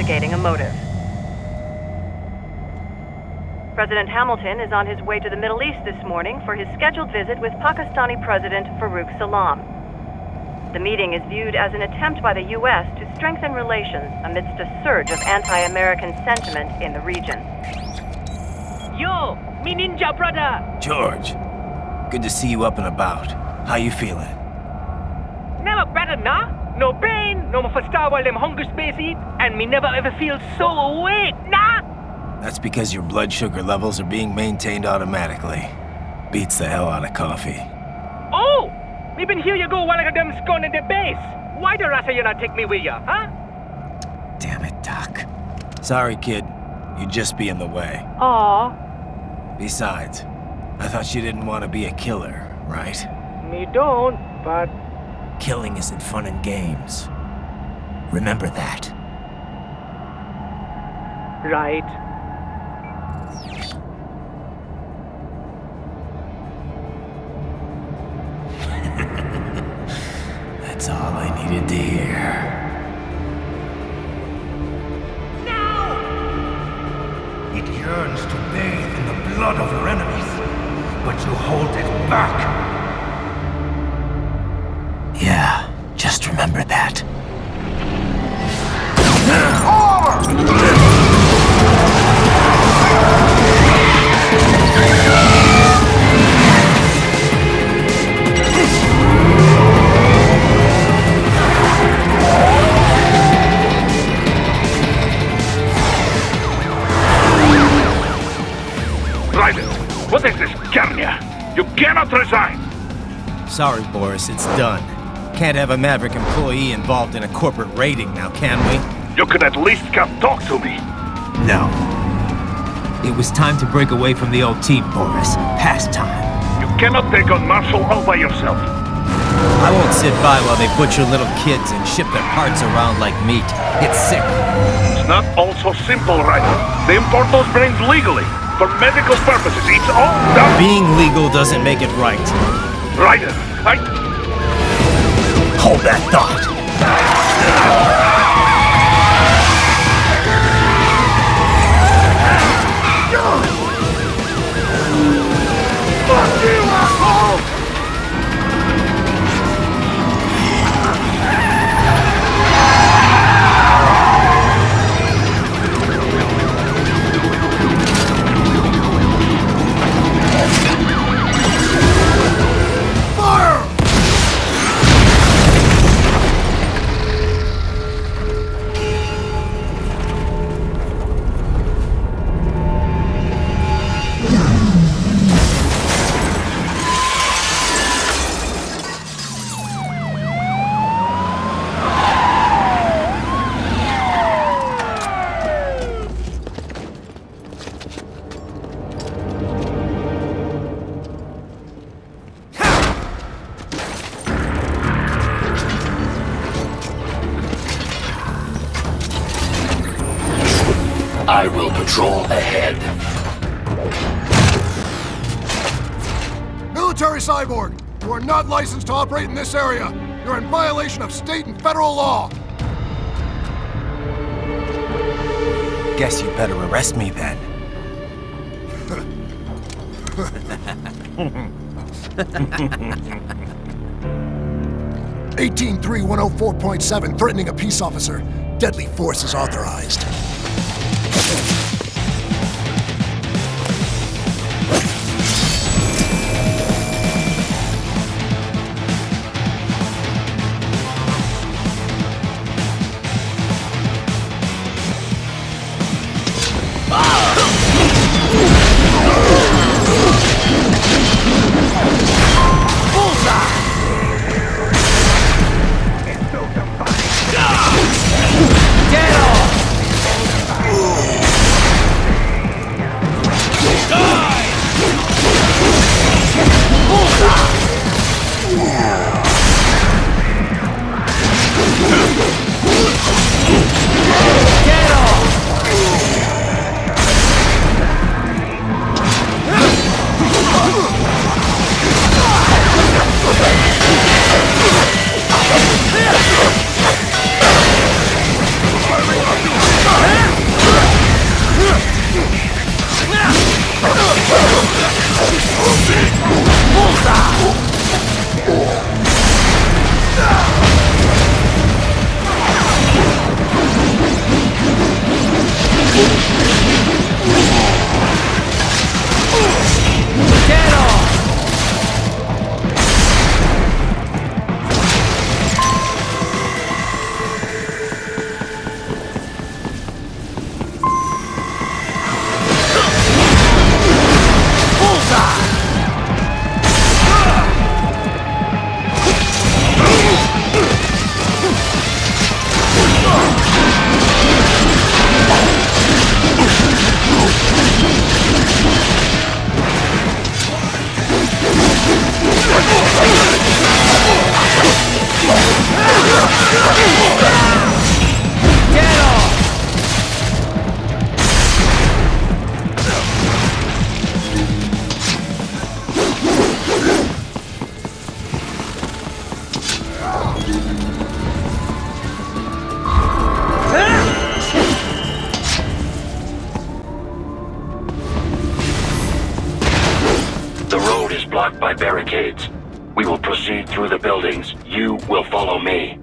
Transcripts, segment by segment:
investigating a motive. President Hamilton is on his way to the Middle East this morning for his scheduled visit with Pakistani President Farooq Salam. The meeting is viewed as an attempt by the U.S. to strengthen relations amidst a surge of anti-American sentiment in the region. Yo, me ninja brother! George, good to see you up and about. How you feeling? Never better, nah? No pain, no more for star while them hunger space eat, and me never ever feel so awake, nah? That's because your blood sugar levels are being maintained automatically. Beats the hell out of coffee. Oh! Me been here you go while I got them scone in the base. Why the rasta you not take me with ya, huh? Damn it, Doc. Sorry, kid. You'd just be in the way. Aw. Besides, I thought you didn't want to be a killer, right? Me don't, but... Killing isn't fun and games. Remember that. Right. That's all I needed to hear. No! It yearns to bathe in the blood of your enemies, but you hold it back. Yeah, just remember that. Raiden, what is this, Garnia? You cannot resign! Sorry, Boris, it's done. Can't have a Maverick employee involved in a corporate raiding now, can we? You could at least come talk to me. No. It was time to break away from the old team, Boris. Past time. You cannot take on Marshall all by yourself. I won't sit by while they butcher little kids and ship their parts around like meat. It's sick. It's not all so simple, Raiden. They import those brains legally. For medical purposes, it's all done. Being legal doesn't make it right. Raiden, Hold that thought. Fuck you, asshole! I will patrol ahead. Military Cyborg, you are not licensed to operate in this area. You're in violation of state and federal law. Guess you better arrest me then. 18.3.104.7, threatening a peace officer. Deadly force is authorized. Get off! The road is blocked by barricades. We will proceed through the buildings. You will follow me.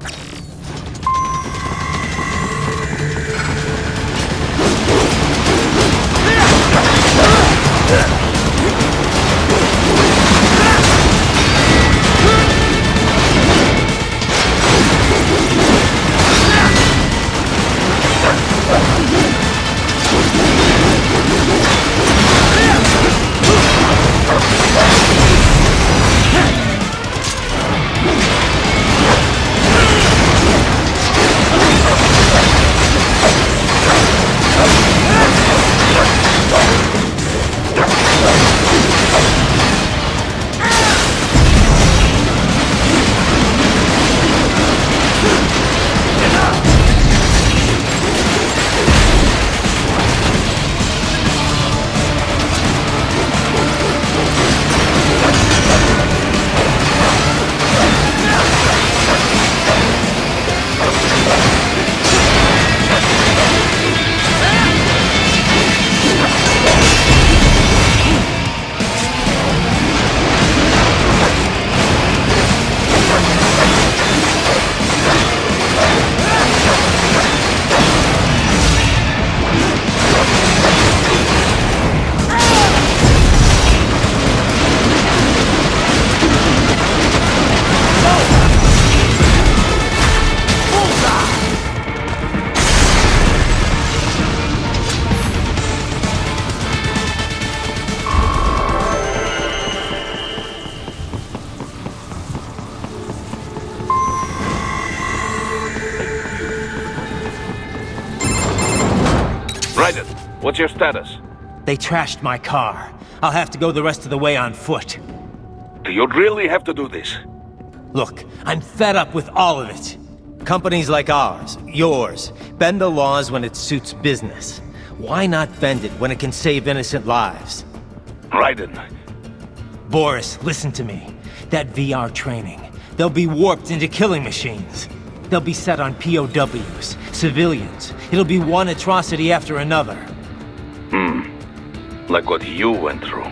Raiden, what's your status? They trashed my car. I'll have to go the rest of the way on foot. Do you really have to do this? Look, I'm fed up with all of it. Companies like ours, yours, bend the laws when it suits business. Why not bend it when it can save innocent lives? Raiden. Boris, listen to me. That VR training, they'll be warped into killing machines. They'll be set on POWs, civilians. It'll be one atrocity after another. Like what you went through.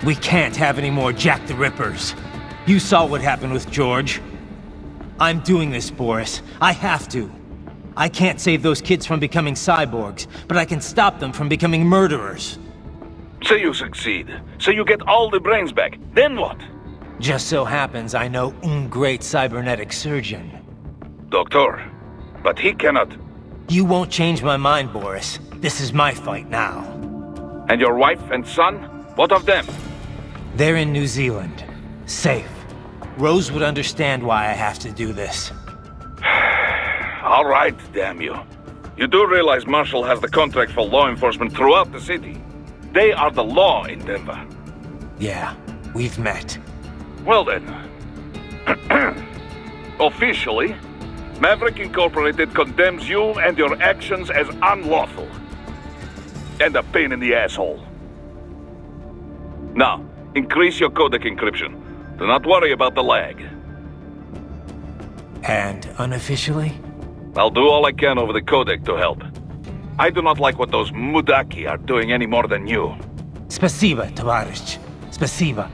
We can't have any more Jack the Rippers. You saw what happened with George. I'm doing this, Boris. I have to. I can't save those kids from becoming cyborgs, but I can stop them from becoming murderers. Say you succeed. Say you get all the brains back. Then what? Just so happens I know un great cybernetic surgeon. Doctor. But he cannot. You won't change my mind, Boris. This is my fight now. And your wife and son? What of them? They're in New Zealand. Safe. Rose would understand why I have to do this. All right, damn you. You do realize Marshall has the contract for law enforcement throughout the city. They are the law in Denver. Yeah, we've met. Well then. Officially, Maverick Incorporated condemns you and your actions as unlawful. And a pain in the asshole. Now, increase your codec encryption. Do not worry about the lag. And unofficially? I'll do all I can over the codec to help. I do not like what those mudaki are doing any more than you. Spasiba, товарищ. Spasiba.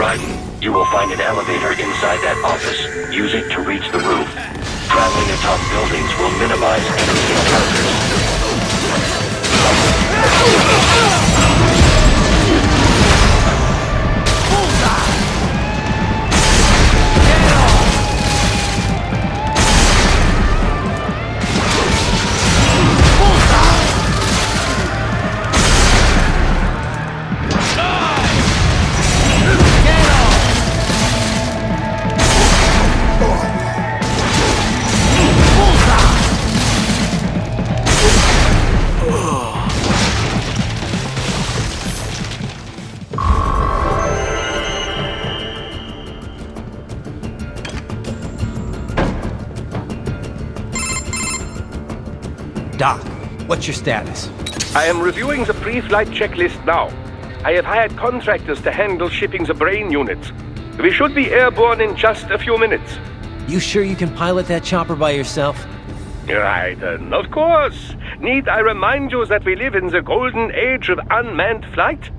Raiden. You will find an elevator inside that office. Use it to reach the roof. Traveling atop buildings will minimize enemy encounters. Doc, what's your status? I am reviewing the pre-flight checklist now. I have hired contractors to handle shipping the brain units. We should be airborne in just a few minutes. You sure you can pilot that chopper by yourself? Raiden, of course. Need I remind you that we live in the golden age of unmanned flight?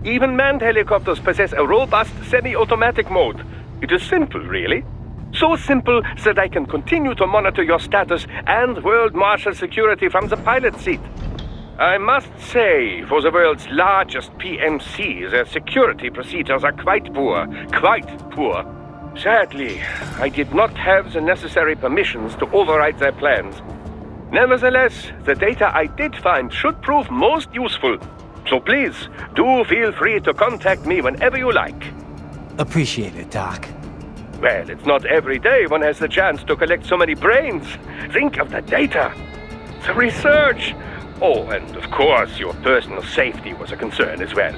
Even manned helicopters possess a robust semi-automatic mode. It is simple, really. So simple that I can continue to monitor your status and world marshal security from the pilot seat. I must say, for the world's largest PMC, their security procedures are quite poor. Quite poor. Sadly, I did not have the necessary permissions to override their plans. Nevertheless, the data I did find should prove most useful. So please, do feel free to contact me whenever you like. Appreciate it, Doc. Well, it's not every day one has the chance to collect so many brains. Think of the data, the research. Oh, and of course, your personal safety was a concern as well.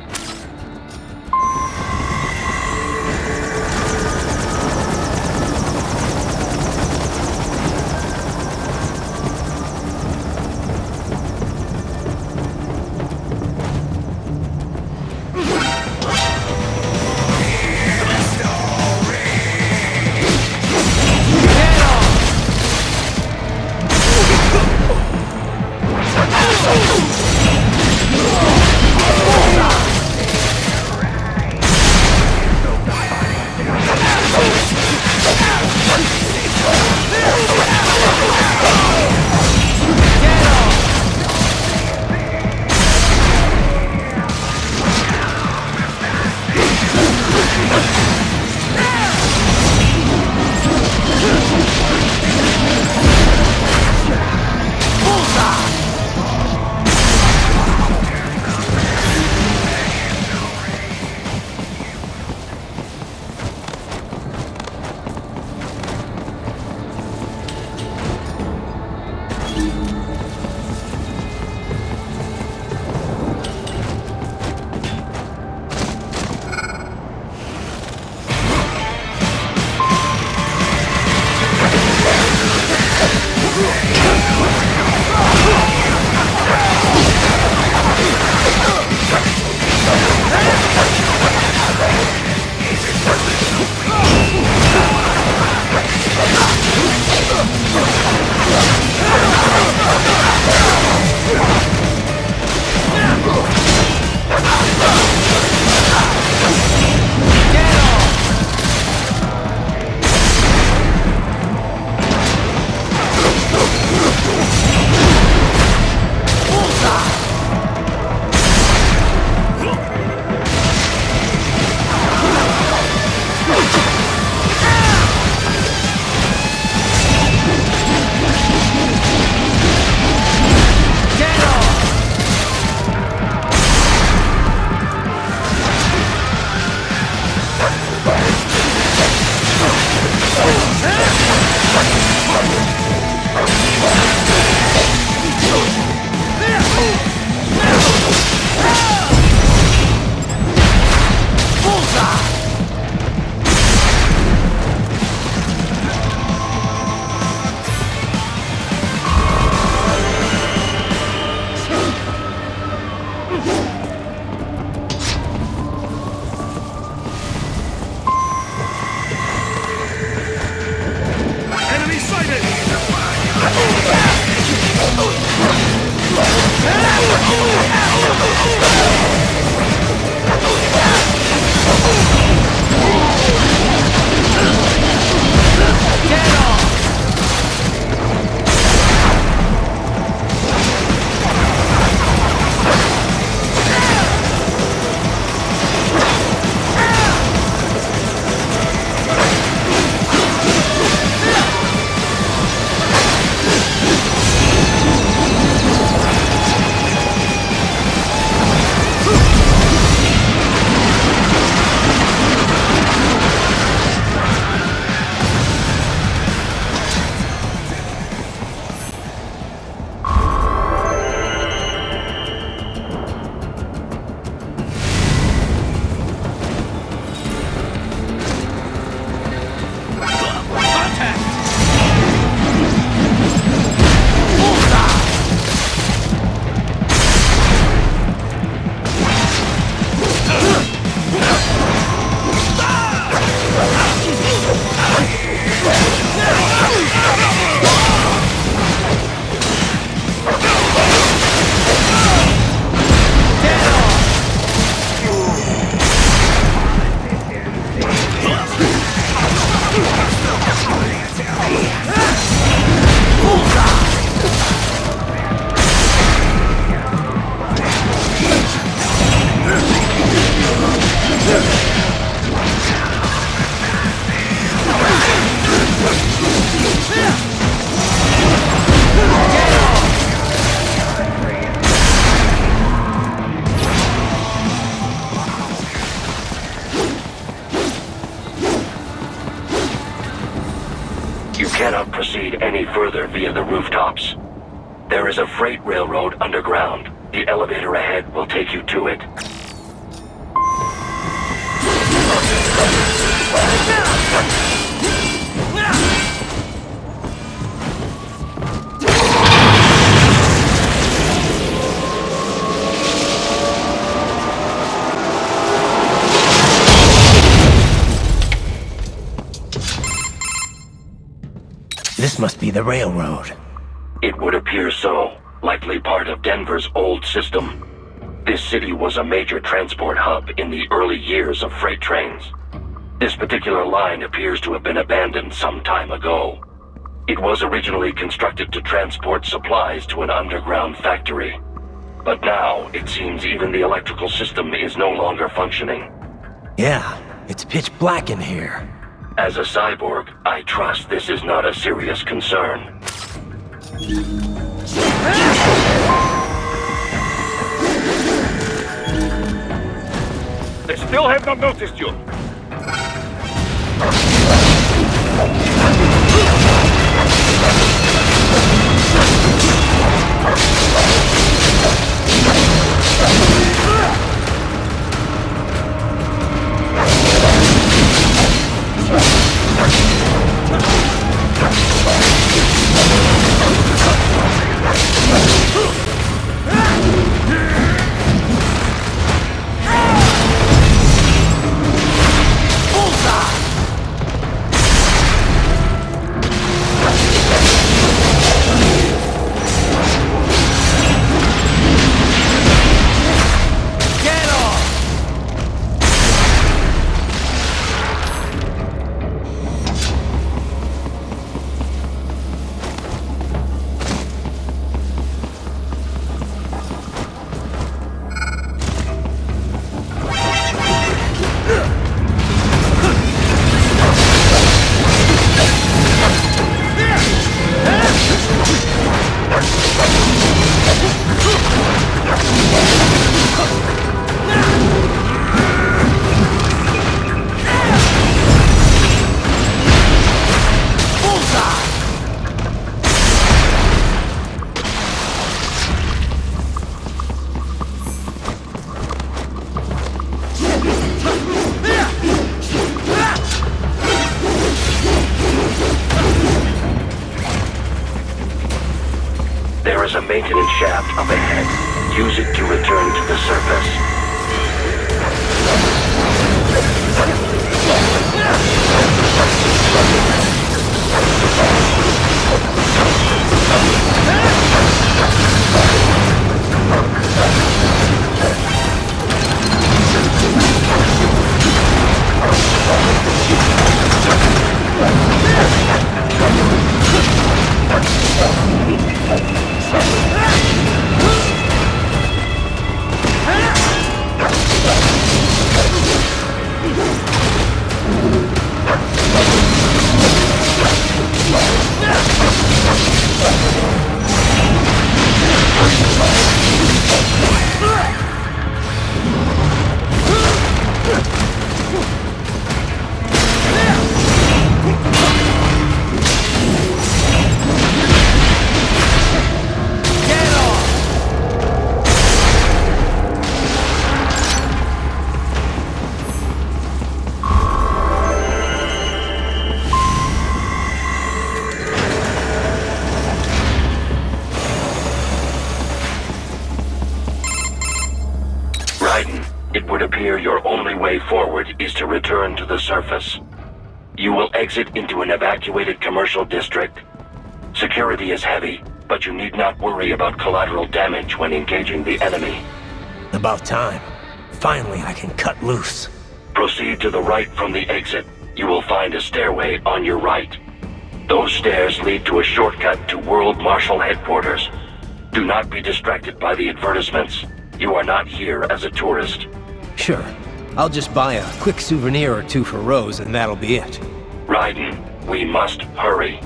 cannot proceed any further via the rooftops. There is a freight railroad underground. The elevator ahead will take you to it. This must be the railroad. It would appear so, likely part of Denver's old system. This city was a major transport hub in the early years of freight trains. This particular line appears to have been abandoned some time ago. It was originally constructed to transport supplies to an underground factory. But now, it seems even the electrical system is no longer functioning. Yeah, it's pitch black in here. As a cyborg, I trust this is not a serious concern. They still have not noticed you. A maintenance shaft up ahead. Use it to return to the surface. Raiden, it would appear your only way forward is to return to the surface. You will exit into an evacuated commercial district. Security is heavy, but you need not worry about collateral damage when engaging the enemy. About time. Finally, I can cut loose. Proceed to the right from the exit. You will find a stairway on your right. Those stairs lead to a shortcut to World Marshal Headquarters. Do not be distracted by the advertisements. You are not here as a tourist. Sure. I'll just buy a quick souvenir or two for Rose, and that'll be it. Raiden, we must hurry.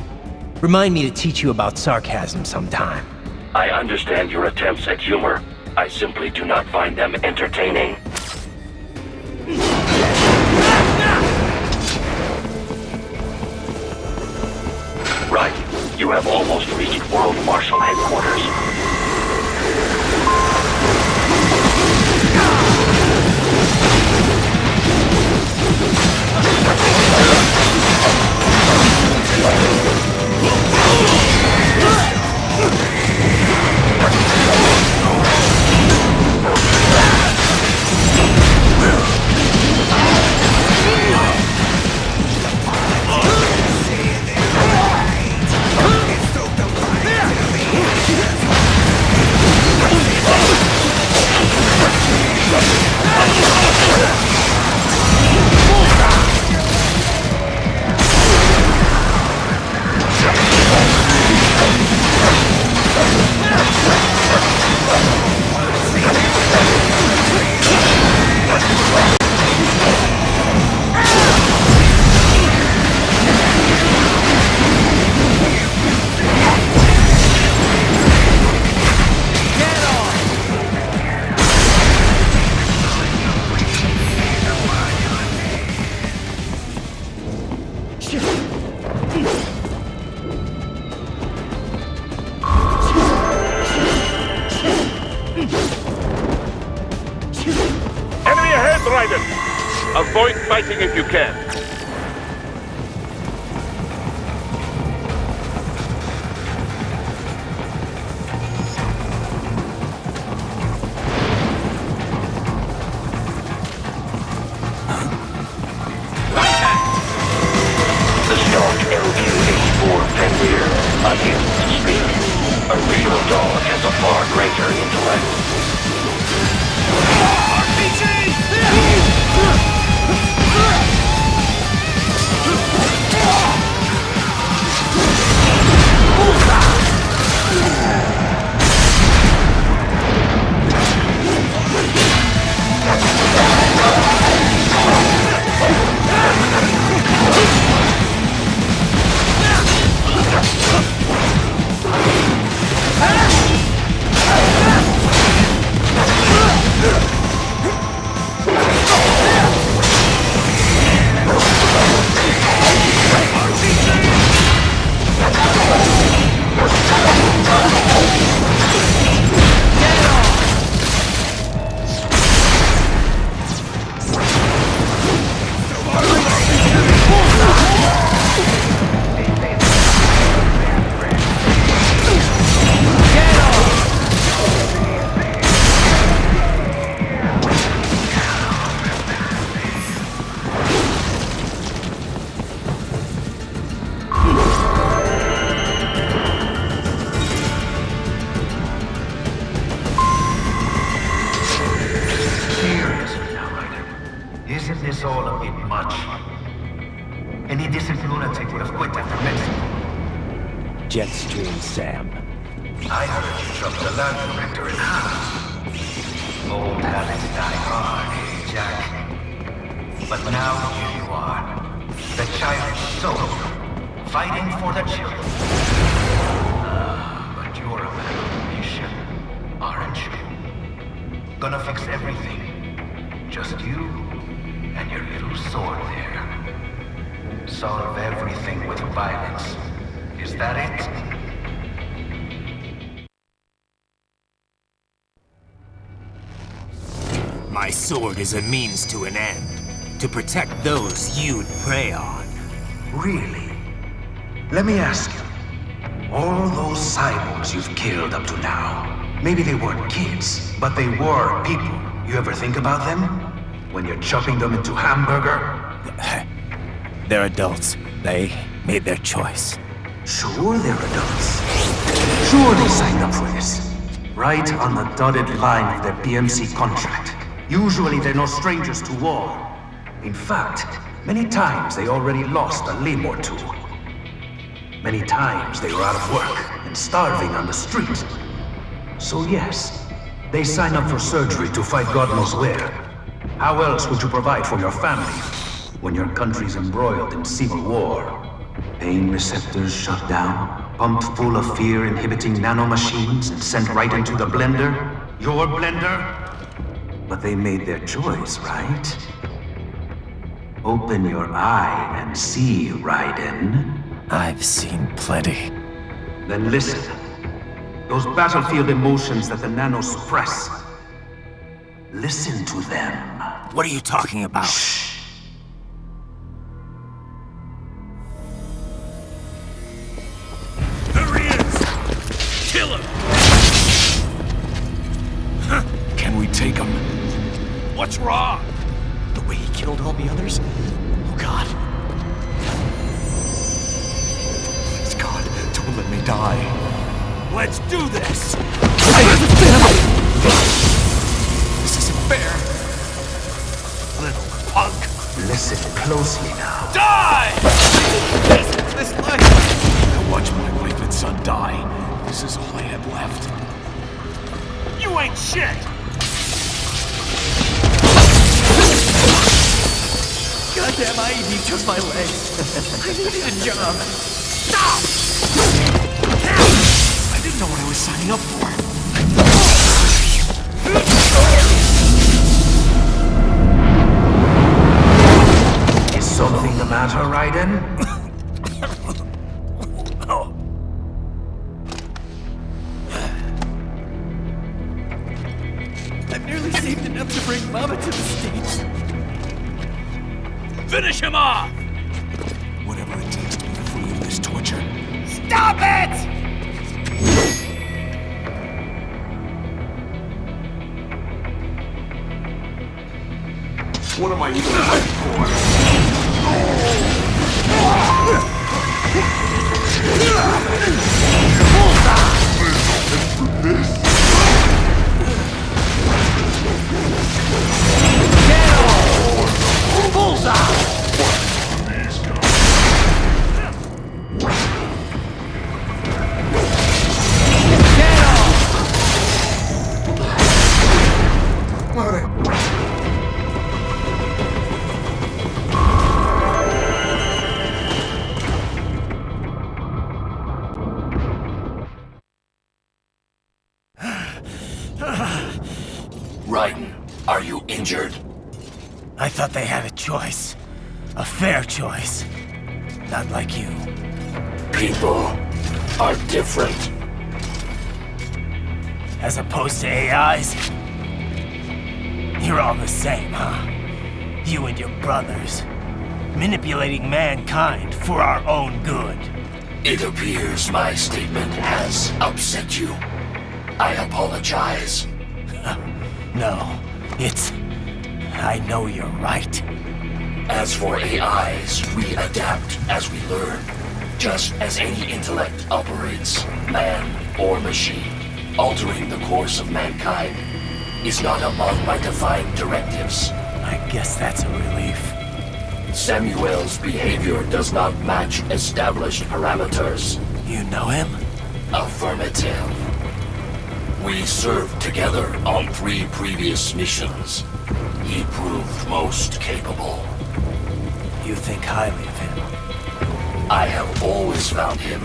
Remind me to teach you about sarcasm sometime. I understand your attempts at humor. I simply do not find them entertaining. World Marshal Headquarters. Enemy ahead, Raiden! Avoid fighting if you can. The stock LQ-84 Fenrir, unable to speak. A real dog has a far greater intellect. Isn't this all a bit much? Any decent lunatic would have quit after Mexico. Jetstream, Sam. I heard you chopped the lab director in half. Old habits die hard, eh, Jack? But now here you are. The child's soul. Fighting for the children. But you're a man on a mission, aren't you? Gonna fix everything. Just you and your little sword there. Solve everything with violence. Is that it? My sword is a means to an end. To protect those you'd prey on. Really? Let me ask you. All those cyborgs you've killed up to now, maybe they weren't kids, but they were people. You ever think about them? When you're chopping them into hamburger? They're adults. They made their choice. Sure they're adults. Sure they signed up for this. Right on the dotted line of their PMC contract. Usually they're no strangers to war. In fact, many times they already lost a limb or two. Many times they were out of work and starving on the street. So yes, they sign up for surgery to fight God knows where. How else would you provide for your family when your country's embroiled in civil war? Pain receptors shut down, pumped full of fear-inhibiting nanomachines and sent right into the blender? Your blender? But they made their choice, right? Open your eye and see, Raiden. I've seen plenty. Then listen. Those battlefield emotions that the nanos suppress. Listen to them. What are you talking about? Shh. There he is! Kill him! Can we take him? What's wrong? The way he killed all the others? Oh God. Please God, don't let me die. Let's do this! This isn't fair. Little punk! Listen closely now. Die! This life. I watched my wife and son die. This is all I had left. You ain't shit! Goddamn IED took my leg. I needed a job. Stop! I didn't know what I was signing up for. Is something the matter, Raiden? I've nearly saved enough to bring Mama to the States. Finish him off! Whatever it takes to be free of this torture. Stop it! What am I even fighting for? Raiden, are you injured? I thought they had a choice. A fair choice. Not like you. People are different. As opposed to AIs? You're all the same, huh? You and your brothers. Manipulating mankind for our own good. It appears my statement has upset you. I apologize. No, it's... I know you're right. As for AIs, we adapt as we learn. Just as any intellect operates, man or machine. Altering the course of mankind is not among my defined directives. I guess that's a relief. Samuel's behavior does not match established parameters. You know him? Affirmative. We served together on 3 previous missions. He proved most capable. You think highly of him? I have always found him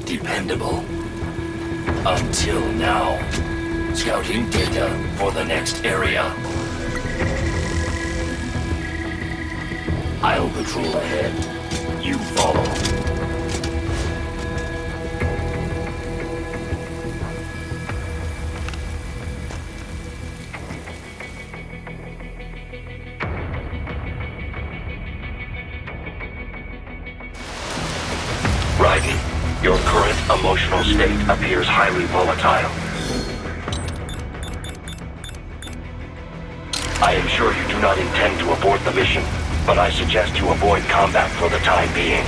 dependable. Until now. Scouting data for the next area. I'll patrol ahead. You follow. Raiden, your current emotional state appears highly volatile. I am sure you do not intend to abort the mission, but I suggest you avoid combat for the time being.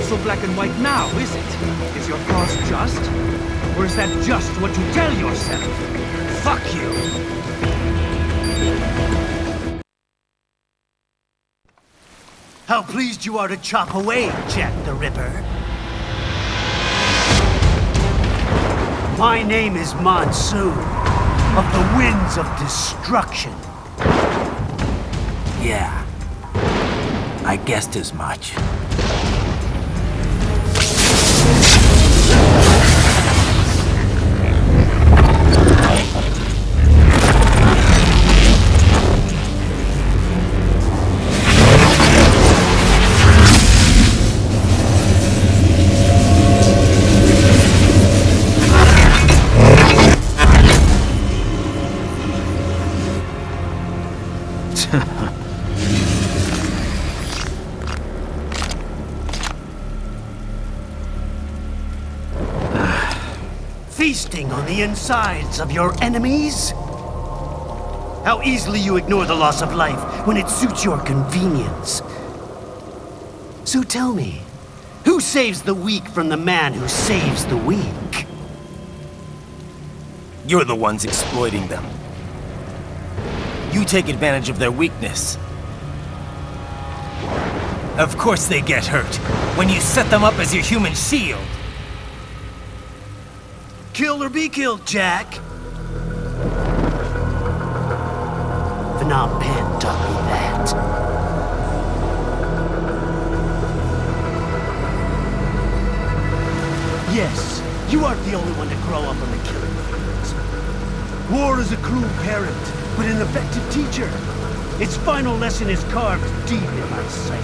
so black and white now, is it? Is your cause just? Or is that just what you tell yourself? Fuck you! How pleased you are to chop away, Jack the Ripper. My name is Monsoon, of the Winds of Destruction. Yeah, I guessed as much. Feasting on the insides of your enemies? How easily you ignore the loss of life when it suits your convenience. So tell me, who saves the weak from the man who saves the weak? You're the ones exploiting them. You take advantage of their weakness. Of course they get hurt when you set them up as your human shield. Kill or be killed, Jack. Phnom Penh taught me that. Yes, you aren't the only one to grow up on the killing fields. War is a cruel parent, but an effective teacher. Its final lesson is carved deep in my psyche.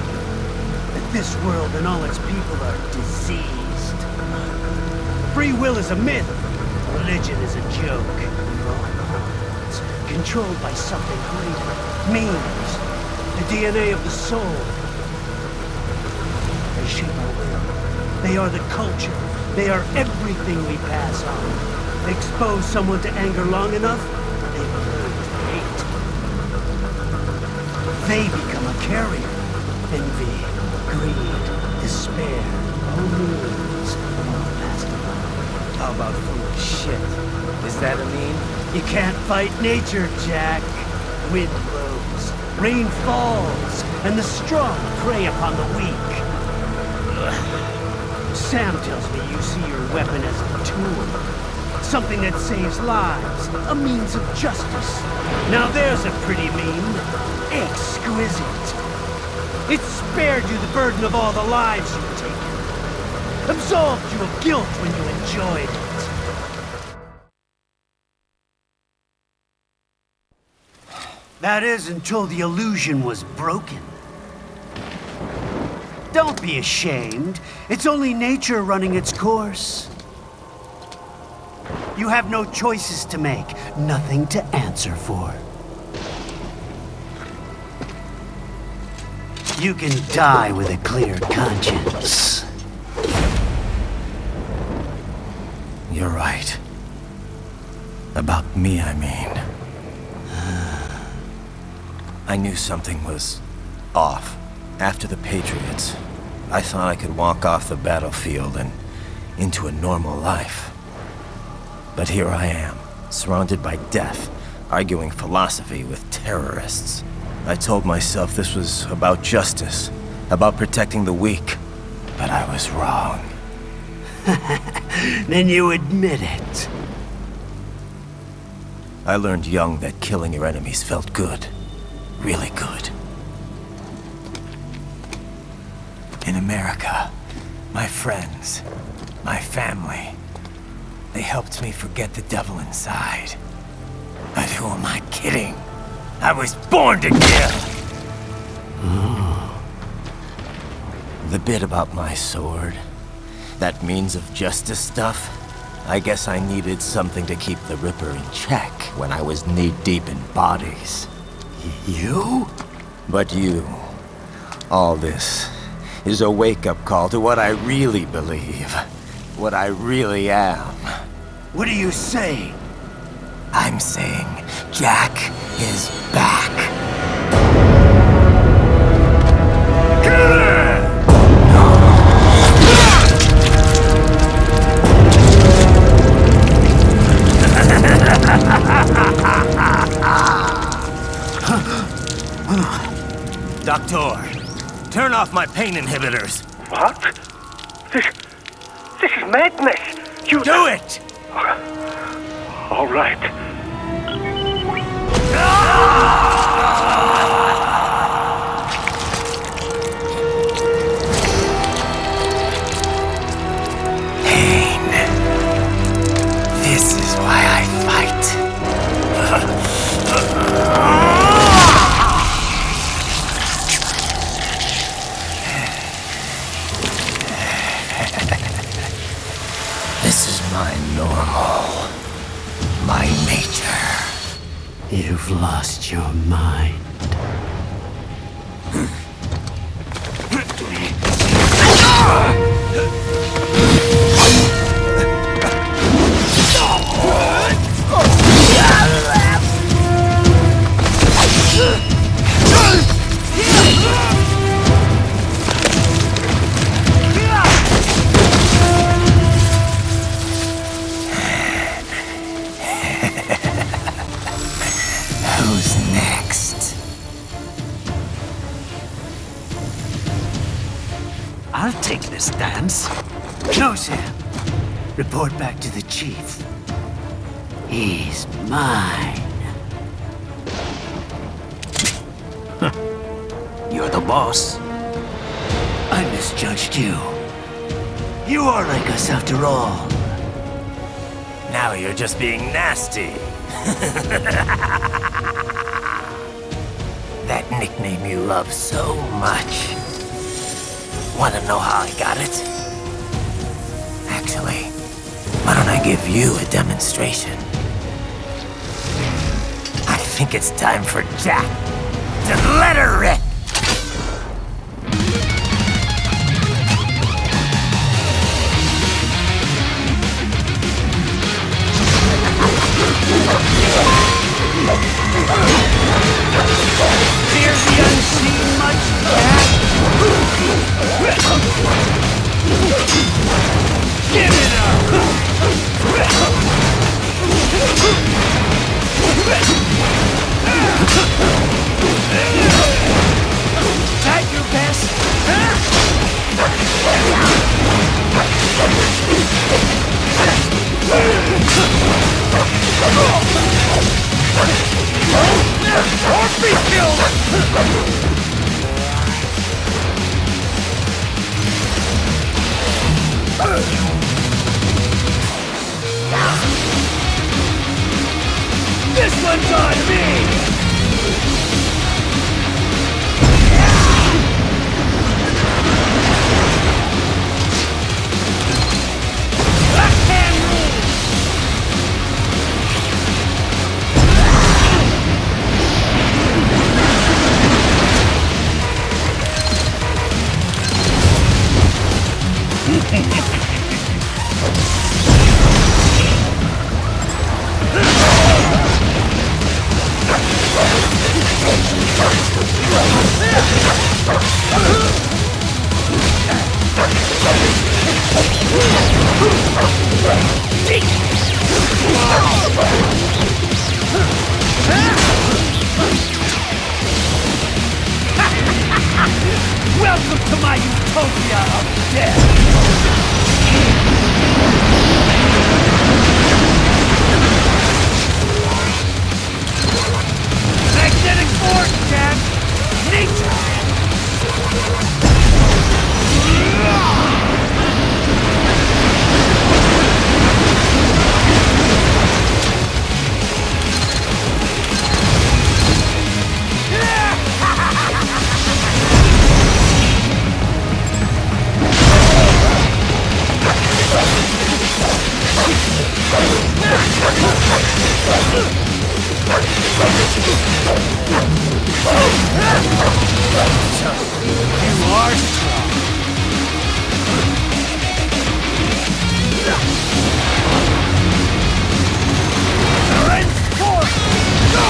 That this world and all its people are diseased. Free will is a myth. Religion is a joke. We're all pawns, controlled by something greater. Memes. The DNA of the soul. They shape our will. They are the culture. They are everything we pass on. Expose someone to anger long enough, they will learn to hate. They become a carrier. Envy, greed, despair, all means of our past life. How about foolish shit? Is that a meme? You can't fight nature, Jack. Wind blows, rain falls, and the strong prey upon the weak. Sam tells me you see your weapon as a tool. Something that saves lives, a means of justice. Now there's a pretty meme. Exquisite. It spared you the burden of all the lives you've taken. Absolved you of guilt when you enjoyed it. That is until the illusion was broken. Don't be ashamed. It's only nature running its course. You have no choices to make, nothing to answer for. You can die with a clear conscience. You're right. About me, I mean. I knew something was off. After the Patriots, I thought I could walk off the battlefield and into a normal life. But here I am, surrounded by death, arguing philosophy with terrorists. I told myself this was about justice, about protecting the weak. But I was wrong. Then you admit it. I learned young that killing your enemies felt good. Really good. In America, my friends, my family, they helped me forget the devil inside. But who am I kidding? I was born to kill! The bit about my sword, that means of justice stuff, I guess I needed something to keep the Ripper in check when I was knee-deep in bodies. You? But you, all this, is a wake-up call to what I really believe. What I really am. What are you saying? I'm saying Jack is back. Kill him! my pain inhibitors. What? This is madness. You do it! All right. Pain. This is why I fight. This is my normal. My nature. You've lost your mind. Who's next? I'll take this dance. No, Sam. Report back to the chief. He's mine. You're the boss. I misjudged you. You are like us after all. Now you're just being nasty. That nickname you love so much. Wanna know how I got it? Actually, why don't I give you a demonstration? I think it's time for Jack to let her rip. Fear the unseen much, Jack? Give it up! That your best? Or be killed! This one's on me! Welcome to my utopia of death! Magnetic force, Jack! Nature! You are strong. Current force! Go!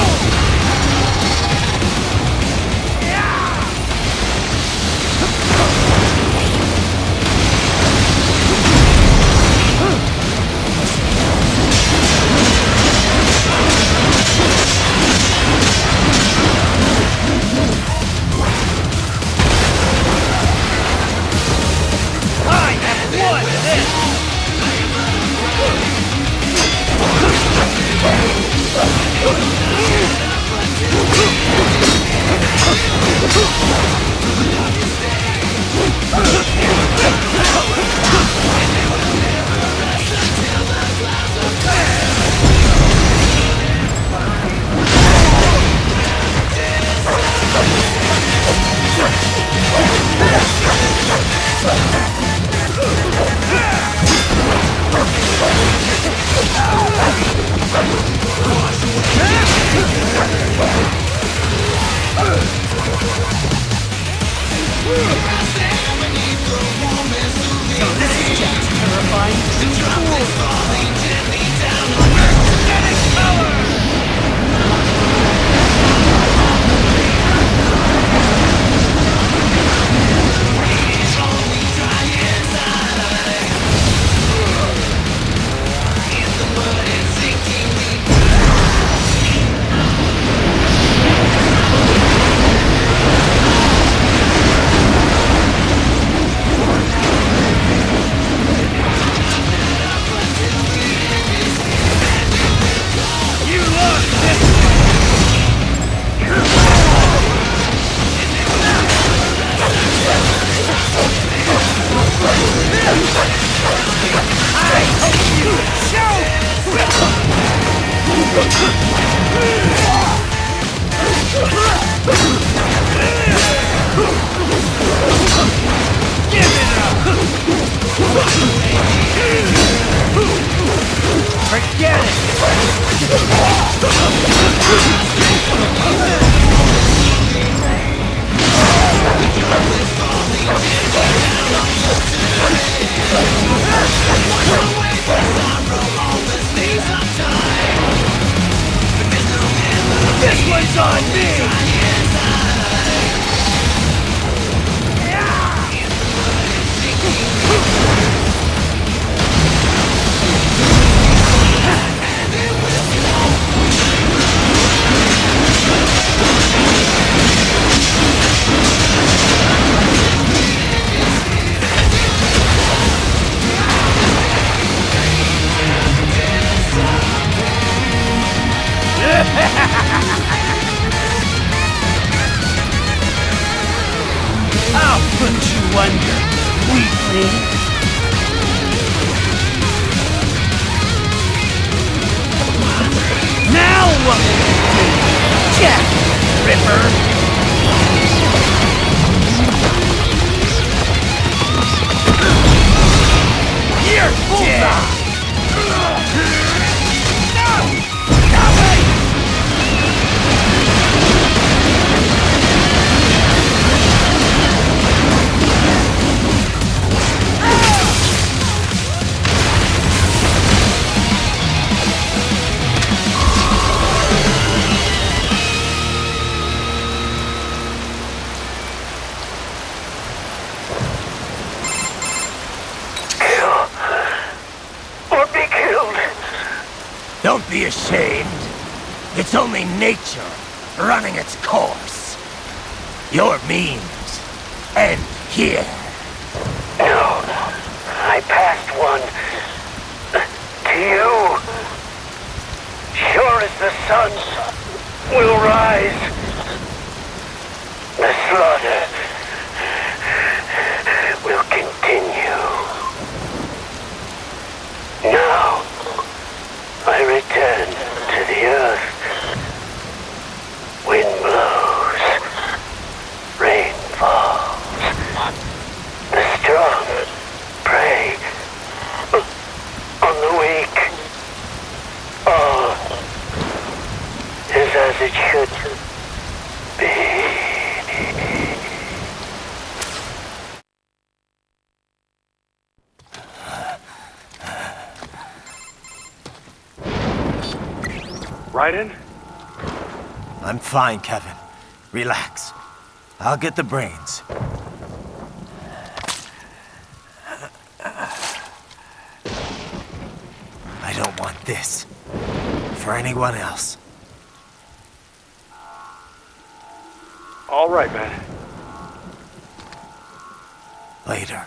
Don't be ashamed. It's only nature running its course. Your means end here. No, I passed one. To you. Sure as the sun will rise. The slaughter will continue. Now, I return to the earth. Wind blows. Rain falls. The strong prey on the weak. All is as it should be. Raiden? I'm fine, Kevin. Relax. I'll get the brains. I don't want this for anyone else. All right, man. Later.